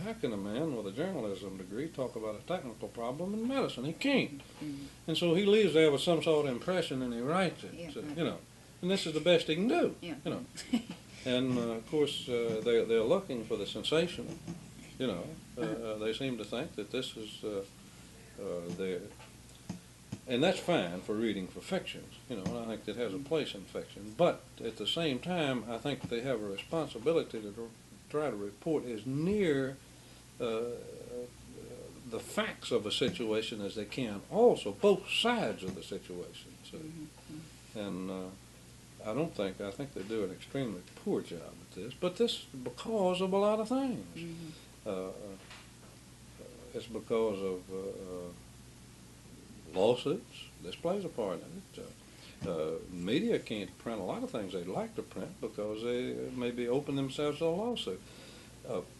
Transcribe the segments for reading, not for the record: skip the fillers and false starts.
how can a man with a journalism degree talk about a technical problem in medicine? He can't. Mm-hmm. And so he leaves there with some sort of impression and he writes it, Yeah. so, you know. And this is the best he can do, Yeah. you know. And, of course, they're looking for the sensational, you know. They seem to think that this is their... And that's fine for reading for fictions, you know, and I think that has a place in fiction. But at the same time, I think they have a responsibility to try to report as near the facts of a situation as they can, also both sides of the situation. So, and I think they do an extremely poor job at this. But this because of a lot of things. It's because of lawsuits. This plays a part in it. Media can't print a lot of things they'd like to print because they maybe open themselves to a lawsuit.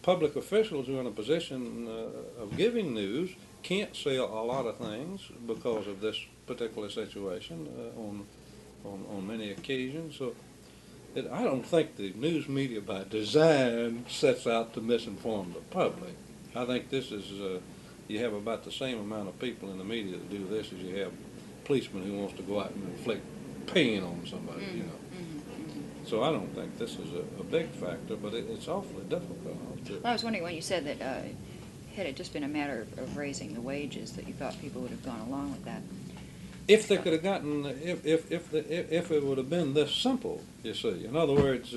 Public officials who are in a position of giving news can't say a lot of things because of this particular situation on many occasions. So I don't think the news media by design sets out to misinform the public. I think this is, you have about the same amount of people in the media that do this as you have a policeman who wants to go out and inflict pain on somebody, you know. So I don't think this is a big factor, but it's awfully difficult. Well, I was wondering when you said that had it just been a matter of raising the wages, that you thought people would have gone along with that. If they could have gotten, if it would have been this simple, you see. In other words,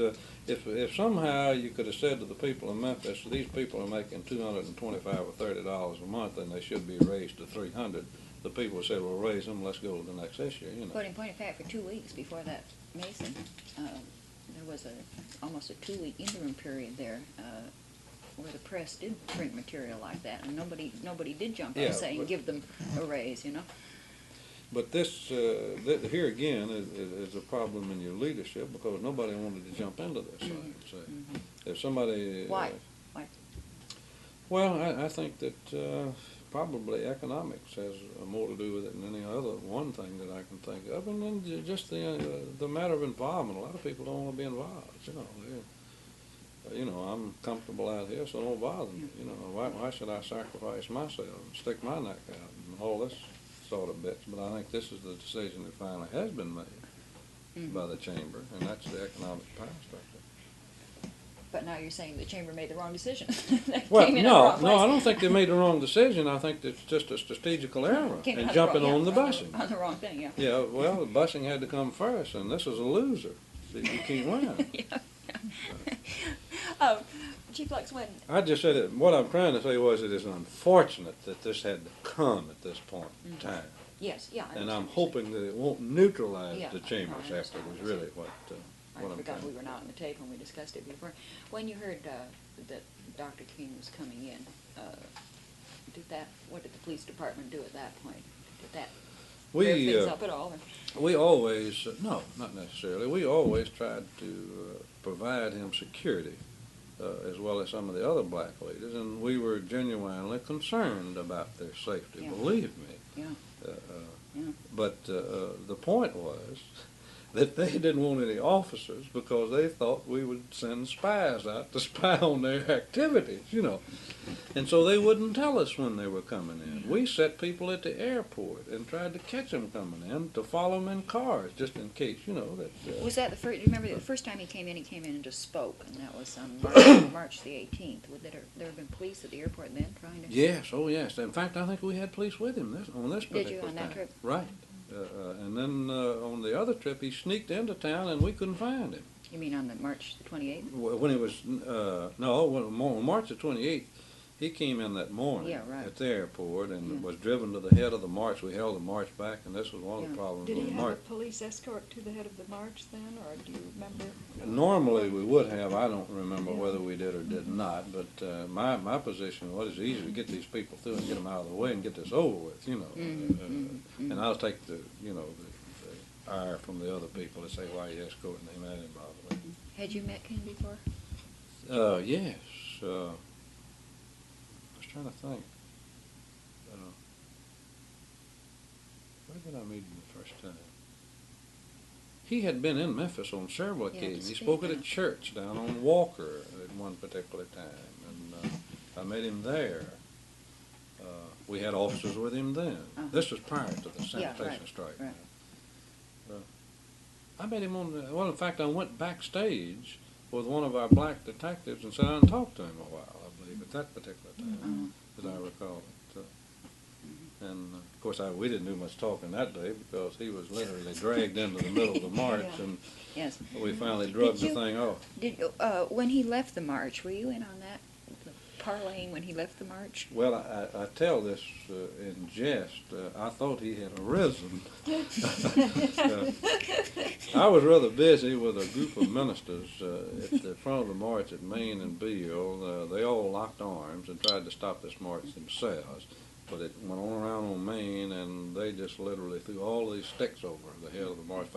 if somehow you could have said to the people in Memphis, these people are making $225 or $30 a month, and they should be raised to $300. The people would say, "Well, raise them. Let's go to the next issue." You know. But in point of fact, for 2 weeks before that Mason, there was almost a 2-week interim period there where the press did print material like that, and nobody did jump up saying give them a raise, you know. But this, here again, is a problem in your leadership because nobody wanted to jump into this thing. So if somebody... Why? Well, I think that probably economics has more to do with it than any other one thing that I can think of. And then just the matter of involvement. A lot of people don't want to be involved, you know. You know, I'm comfortable out here, so don't bother me. You know, why should I sacrifice myself and stick my neck out and all this sort of bits? But I think this is the decision that finally has been made by the chamber, and that's the economic power structure. But now you're saying the chamber made the wrong decision. Well, no, I don't think they made the wrong decision. I think it's just a strategical error in jumping on the busing. On the wrong thing, yeah. Yeah, well, the busing had to come first, and this is a loser. You can't win. Chief Lux, when... I just said it. What I'm trying to say was it is unfortunate that this had to come at this point in time. Yes, yeah. And I'm hoping that it won't neutralize the chambers after was really what I'm forgot saying. we were not on the tape when we discussed it before. When you heard that Dr. King was coming in, what did the police department do at that point? Did that clear things up at all? Or? We always, no, not necessarily. We always tried to provide him security, as well as some of the other black leaders, and we were genuinely concerned about their safety, believe me. Yeah. But the point was that they didn't want any officers because they thought we would send spies out to spy on their activities, you know. And so they wouldn't tell us when they were coming in. We set people at the airport and tried to catch them coming in, to follow them in cars, just in case, you know. That, was that the first, do you remember the first time he came in and just spoke, and that was on March the 18th. Would there have been police at the airport then trying to... Yes, oh yes. In fact, I think we had police with him on this particular Did you, on that trip? Right. And then on the other trip, he sneaked into town and we couldn't find him. You mean on the March the 28th? When he was, on March the 28th, he came in that morning at the airport and was driven to the head of the march. We held the march back, and this was one of the problems Did with he the have march. a police escort to the head of the march then, or do you remember? Normally we would have. I don't remember whether we did or did not, but my position was it's easy to get these people through and get them out of the way and get this over with, you know. And I'll take the ire from the other people that say, why are you escorting him? That didn't bother me. Had you met King before? Yes. I was trying to think. Where did I meet him the first time? He had been in Memphis on several occasions. He spoke at a church down on Walker at one particular time, and I met him there. We had officers with him then. This was prior to the sanitation strike. right. I met him well, in fact, I went backstage with one of our black detectives and sat down and talked to him a while, I believe, at that particular time, as I recall it. And, of course, we didn't do much talking that day because he was literally dragged into the middle of the march, and Yes. we finally drugged the thing off. When he left the march, were you in on that? Parlaying when he left the march? Well, I tell this in jest. I thought he had arisen. I was rather busy with a group of ministers at the front of the march at Main and Beale. They all locked arms and tried to stop this march themselves. But it went on around on Main, and they just literally threw all these sticks over the head of the march.